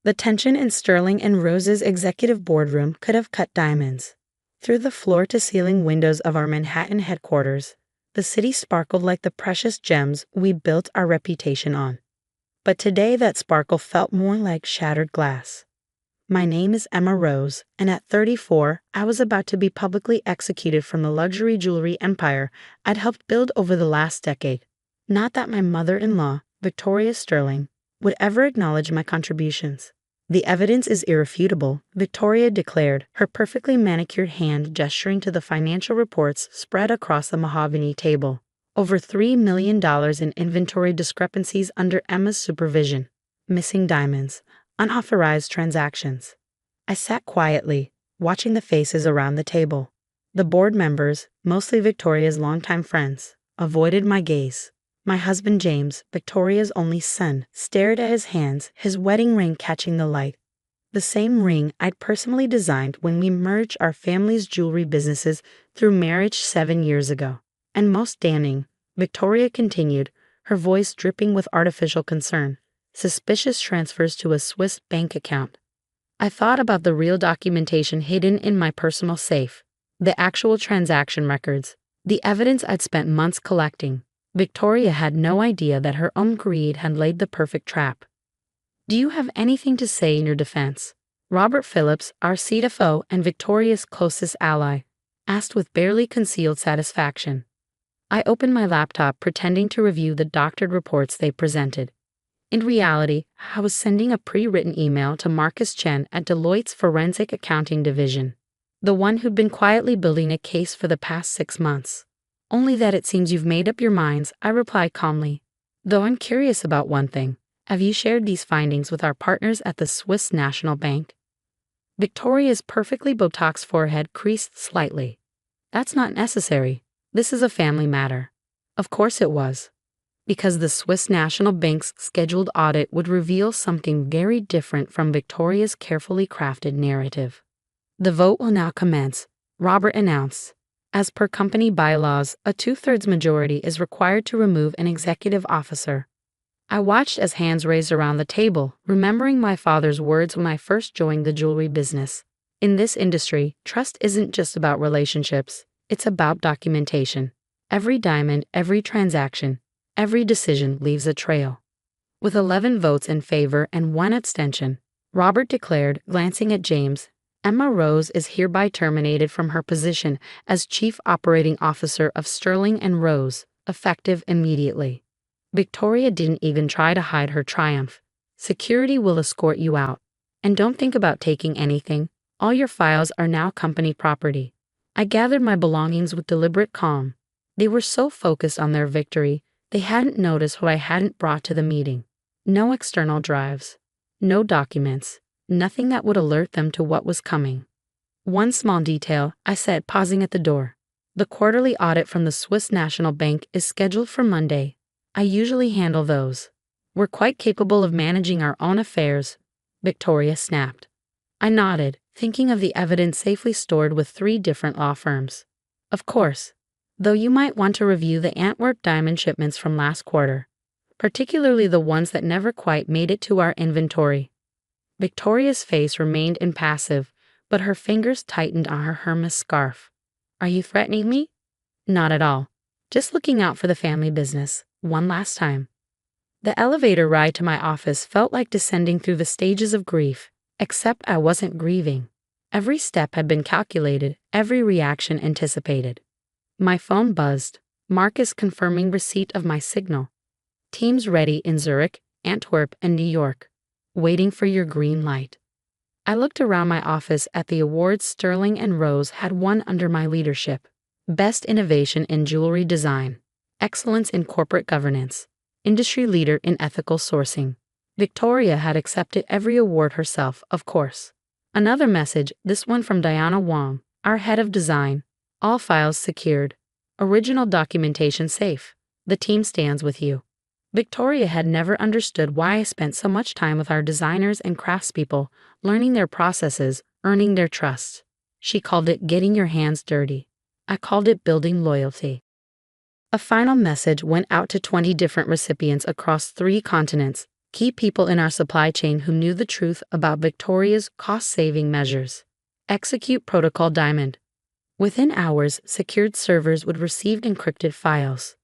The tension in Sterling and Rose's executive boardroom could have cut diamonds. Through the floor-to-ceiling windows of our Manhattan headquarters, the city sparkled like the precious gems we built our reputation on. But today that sparkle felt more like shattered glass. My name is Emma Rose, and at 34, I was about to be publicly executed from the luxury jewelry empire I'd helped build over the last decade. Not that my mother-in-law, Victoria Sterling, would ever acknowledge my contributions. The evidence is irrefutable, Victoria declared, her perfectly manicured hand gesturing to the financial reports spread across the mahogany table. Over $3 million in inventory discrepancies under Emma's supervision. Missing diamonds. Unauthorized transactions. I sat quietly, watching the faces around the table. The board members, mostly Victoria's longtime friends, avoided my gaze. My husband James, Victoria's only son, stared at his hands, his wedding ring catching the light. The same ring I'd personally designed when we merged our family's jewelry businesses through marriage 7 years ago. And most damning, Victoria continued, her voice dripping with artificial concern. Suspicious transfers to a Swiss bank account. I thought about the real documentation hidden in my personal safe, the actual transaction records, the evidence I'd spent months collecting. Victoria had no idea that her own greed had laid the perfect trap. Do you have anything to say in your defense? Robert Phillips, our CFO and Victoria's closest ally, asked with barely concealed satisfaction. I opened my laptop pretending to review the doctored reports they presented. In reality, I was sending a pre-written email to Marcus Chen at Deloitte's Forensic Accounting Division, the one who'd been quietly building a case for the past 6 months. Only that it seems you've made up your minds, I replied calmly. Though I'm curious about one thing. Have you shared these findings with our partners at the Swiss National Bank? Victoria's perfectly Botox forehead creased slightly. That's not necessary. This is a family matter. Of course it was. Because the Swiss National Bank's scheduled audit would reveal something very different from Victoria's carefully crafted narrative. The vote will now commence, Robert announced. As per company bylaws, a 2/3 majority is required to remove an executive officer. I watched as hands raised around the table, remembering my father's words when I first joined the jewelry business. In this industry, trust isn't just about relationships, it's about documentation. Every diamond, every transaction, every decision leaves a trail. With 11 votes in favor and 1 abstention, Robert declared, glancing at James, Emma Rose is hereby terminated from her position as Chief Operating Officer of Sterling and Rose, effective immediately. Victoria didn't even try to hide her triumph. Security will escort you out. And don't think about taking anything. All your files are now company property. I gathered my belongings with deliberate calm. They were so focused on their victory, they hadn't noticed what I hadn't brought to the meeting. No external drives. No documents. Nothing that would alert them to what was coming. One small detail, I said, pausing at the door. The quarterly audit from the Swiss National Bank is scheduled for Monday. I usually handle those. We're quite capable of managing our own affairs, Victoria snapped. I nodded, thinking of the evidence safely stored with 3 different law firms. Of course. Though you might want to review the Antwerp diamond shipments from last quarter, particularly the ones that never quite made it to our inventory. Victoria's face remained impassive, but her fingers tightened on her Hermes scarf. Are you threatening me? Not at all. Just looking out for the family business, one last time. The elevator ride to my office felt like descending through the stages of grief, except I wasn't grieving. Every step had been calculated, every reaction anticipated. My phone buzzed, Marcus confirming receipt of my signal. Teams ready in Zurich, Antwerp, and New York. Waiting for your green light. I looked around my office at the awards Sterling and Rose had won under my leadership. Best Innovation in Jewelry Design. Excellence in Corporate Governance. Industry Leader in Ethical Sourcing. Victoria had accepted every award herself, of course. Another message, this one from Diana Wong, our head of design. All files secured. Original documentation safe. The team stands with you. Victoria had never understood why I spent so much time with our designers and craftspeople, learning their processes, earning their trust. She called it getting your hands dirty. I called it building loyalty. A final message went out to 20 different recipients across 3 continents. Key people in our supply chain who knew the truth about Victoria's cost-saving measures. Execute Protocol Diamond. Within hours, secured servers would receive encrypted files.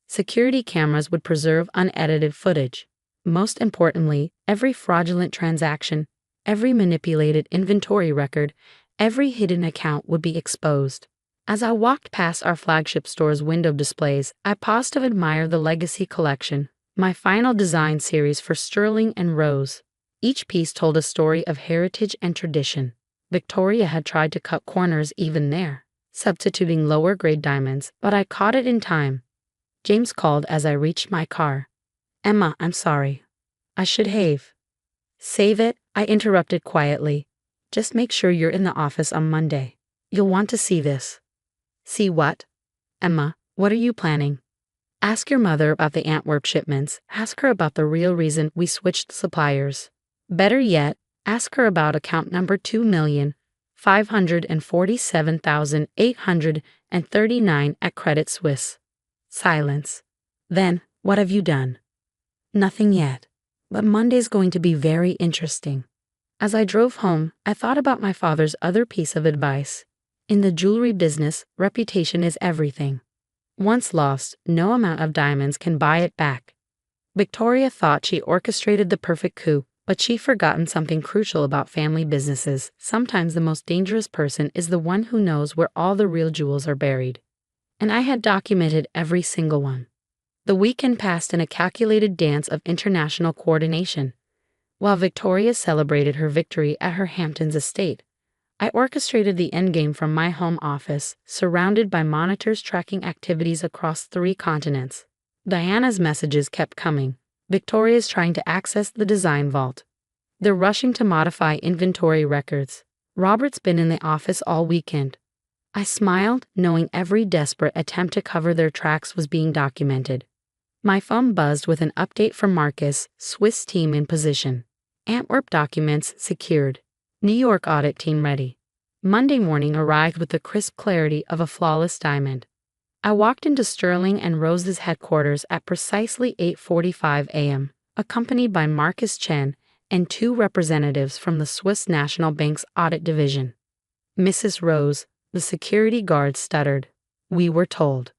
Security cameras would preserve unedited footage. Most importantly, every fraudulent transaction, every manipulated inventory record, every hidden account would be exposed. As I walked past our flagship store's window displays, I paused to admire the Legacy Collection, my final design series for Sterling and Rose. Each piece told a story of heritage and tradition. Victoria had tried to cut corners even there, substituting lower-grade diamonds, but I caught it in time. James called as I reached my car. "Emma, I'm sorry. I should have." "Save it," I interrupted quietly. "Just make sure you're in the office on Monday. You'll want to see this." "See what?" "Emma, what are you planning?" "Ask your mother about the Antwerp shipments. Ask her about the real reason we switched suppliers. Better yet, ask her about account number 2,547,839 at Credit Suisse." Silence. "Then, what have you done?" "Nothing yet. But Monday's going to be very interesting." As I drove home, I thought about my father's other piece of advice. In the jewelry business, reputation is everything. Once lost, no amount of diamonds can buy it back. Victoria thought she orchestrated the perfect coup, but she'd forgotten something crucial about family businesses. Sometimes the most dangerous person is the one who knows where all the real jewels are buried. And I had documented every single one. The weekend passed in a calculated dance of international coordination. While Victoria celebrated her victory at her Hamptons estate, I orchestrated the endgame from my home office, surrounded by monitors tracking activities across 3 continents. Diana's messages kept coming. Victoria's trying to access the design vault. They're rushing to modify inventory records. Robert's been in the office all weekend. I smiled, knowing every desperate attempt to cover their tracks was being documented. My phone buzzed with an update from Marcus, Swiss team in position. Antwerp documents secured. New York audit team ready. Monday morning arrived with the crisp clarity of a flawless diamond. I walked into Sterling and Rose's headquarters at precisely 8:45 a.m., accompanied by Marcus Chen and 2 representatives from the Swiss National Bank's audit division. "Mrs. Rose," the security guard stuttered. "We were told."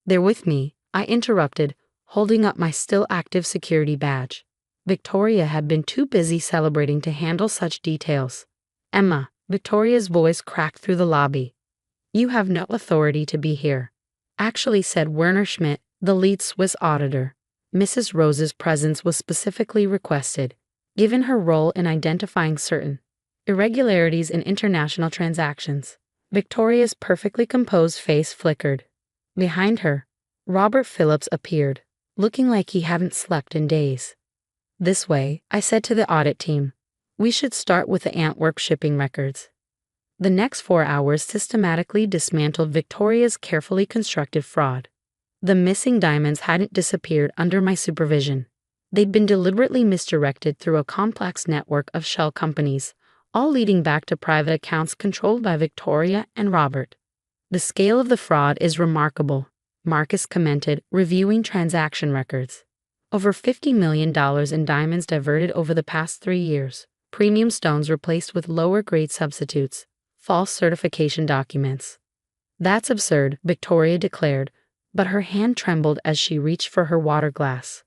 "They're with me," I interrupted, holding up my still-active security badge. Victoria had been too busy celebrating to handle such details. "Emma," Victoria's voice cracked through the lobby. "You have no authority to be here," actually said Werner Schmidt, the lead Swiss auditor. Mrs. Rose's presence was specifically requested, given her role in identifying certain irregularities in international transactions. Victoria's perfectly composed face flickered. Behind her, Robert Phillips appeared, looking like he hadn't slept in days. "This way," I said to the audit team. "We should start with the Antwerp shipping records." The next 4 hours systematically dismantled Victoria's carefully constructed fraud. The missing diamonds hadn't disappeared under my supervision. They'd been deliberately misdirected through a complex network of shell companies, all leading back to private accounts controlled by Victoria and Robert. "The scale of the fraud is remarkable," Marcus commented, reviewing transaction records. "Over $50 million in diamonds diverted over the past 3 years. Premium stones replaced with lower-grade substitutes. False certification documents." "That's absurd," Victoria declared, but her hand trembled as she reached for her water glass.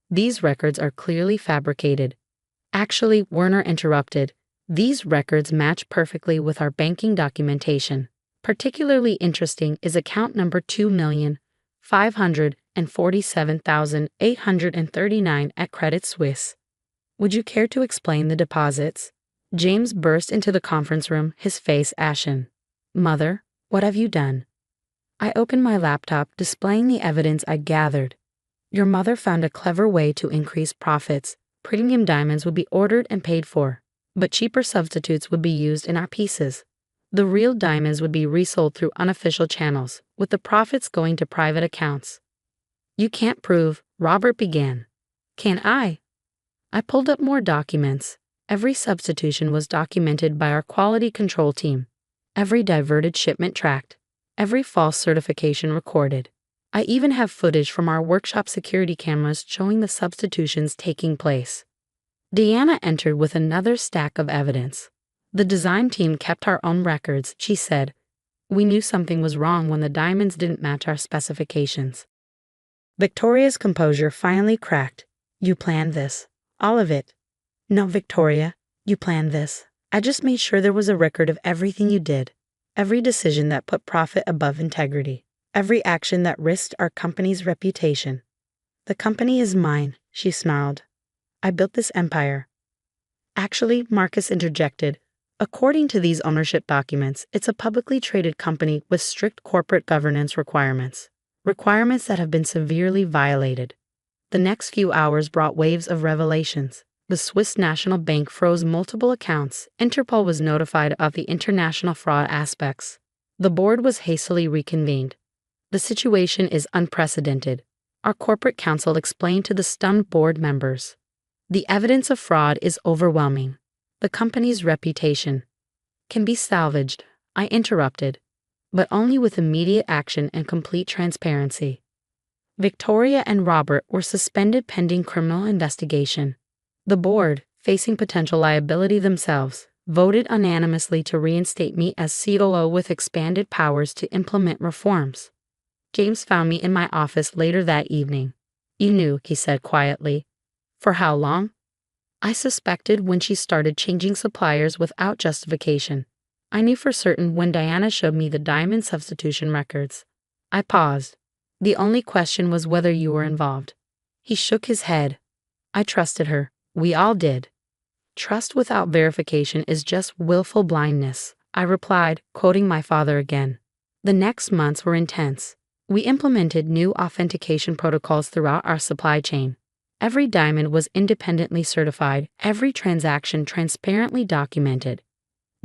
"These records are clearly fabricated." "Actually," Werner interrupted, "these records match perfectly with our banking documentation. Particularly interesting is account number 2,547,839 at Credit Suisse. Would you care to explain the deposits?" James burst into the conference room, his face ashen. "Mother, what have you done?" I opened my laptop, displaying the evidence I gathered. "Your mother found a clever way to increase profits. Premium diamonds would be ordered and paid for, but cheaper substitutes would be used in our pieces. The real diamonds would be resold through unofficial channels, with the profits going to private accounts." "You can't prove," Robert began. "Can I?" I pulled up more documents. Every substitution was documented by our quality control team. Every diverted shipment tracked. Every false certification recorded. I even have footage from our workshop security cameras showing the substitutions taking place. Deanna entered with another stack of evidence. The design team kept our own records, she said. We knew something was wrong when the diamonds didn't match our specifications. Victoria's composure finally cracked. You planned this. All of it. No, Victoria, you planned this. I just made sure there was a record of everything you did. Every decision that put profit above integrity. Every action that risked our company's reputation. The company is mine, she snarled. I built this empire. Actually, Marcus interjected, according to these ownership documents, it's a publicly traded company with strict corporate governance requirements. Requirements that have been severely violated. The next few hours brought waves of revelations. The Swiss National Bank froze multiple accounts. Interpol was notified of the international fraud aspects. The board was hastily reconvened. The situation is unprecedented, our corporate counsel explained to the stunned board members. The evidence of fraud is overwhelming. The company's reputation can be salvaged, I interrupted, but only with immediate action and complete transparency. Victoria and Robert were suspended pending criminal investigation. The board, facing potential liability themselves, voted unanimously to reinstate me as COO with expanded powers to implement reforms. James found me in my office later that evening. You knew, he said quietly. For how long? I suspected when she started changing suppliers without justification. I knew for certain when Diana showed me the diamond substitution records. I paused. The only question was whether you were involved. He shook his head. I trusted her. We all did. Trust without verification is just willful blindness, I replied, quoting my father again. The next months were intense. We implemented new authentication protocols throughout our supply chain. Every diamond was independently certified, every transaction transparently documented.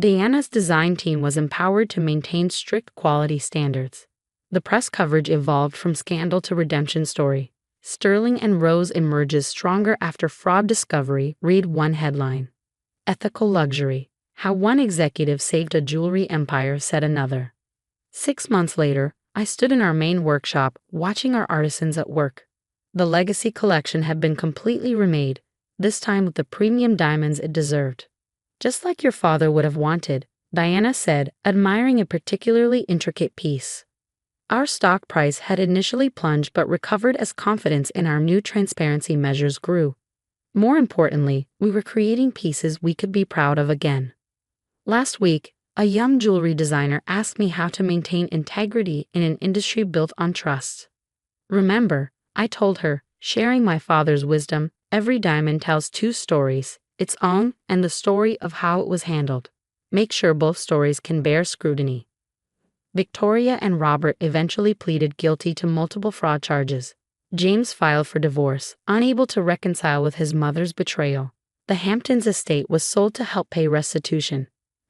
Diana's design team was empowered to maintain strict quality standards. The press coverage evolved from scandal to redemption story. Sterling and Rose emerges stronger after fraud discovery, read one headline. Ethical luxury. How one executive saved a jewelry empire, said another. 6 months later, I stood in our main workshop, watching our artisans at work. The legacy collection had been completely remade, this time with the premium diamonds it deserved. Just like your father would have wanted, Diana said, admiring a particularly intricate piece. Our stock price had initially plunged but recovered as confidence in our new transparency measures grew. More importantly, we were creating pieces we could be proud of again. Last week, a young jewelry designer asked me how to maintain integrity in an industry built on trust. Remember, I told her, sharing my father's wisdom, every diamond tells 2 stories, its own and the story of how it was handled. Make sure both stories can bear scrutiny. Victoria and Robert eventually pleaded guilty to multiple fraud charges. James filed for divorce, unable to reconcile with his mother's betrayal. The Hamptons estate was sold to help pay restitution.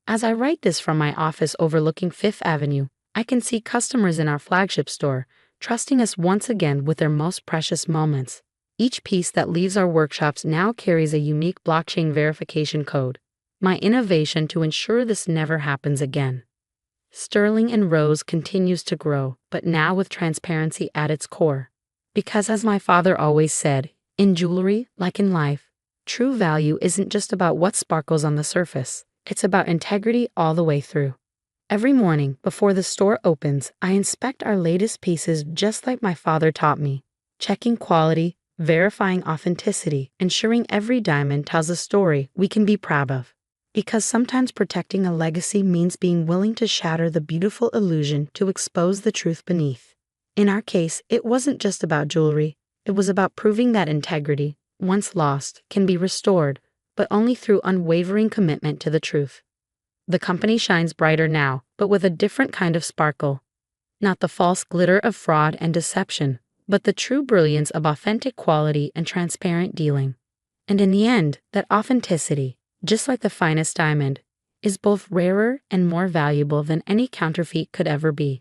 As I write this from my office overlooking Fifth Avenue, I can see customers in our flagship store, trusting us once again with their most precious moments. Each piece that leaves our workshops now carries a unique blockchain verification code, my innovation to ensure this never happens again. Sterling and Rose continues to grow, but now with transparency at its core. Because as my father always said, in jewelry, like in life, true value isn't just about what sparkles on the surface, it's about integrity all the way through. Every morning, before the store opens, I inspect our latest pieces just like my father taught me, checking quality, verifying authenticity, ensuring every diamond tells a story we can be proud of. Because sometimes protecting a legacy means being willing to shatter the beautiful illusion to expose the truth beneath. In our case, it wasn't just about jewelry, it was about proving that integrity, once lost, can be restored, but only through unwavering commitment to the truth. The company shines brighter now, but with a different kind of sparkle. Not the false glitter of fraud and deception, but the true brilliance of authentic quality and transparent dealing. And in the end, that authenticity, just like the finest diamond, is both rarer and more valuable than any counterfeit could ever be.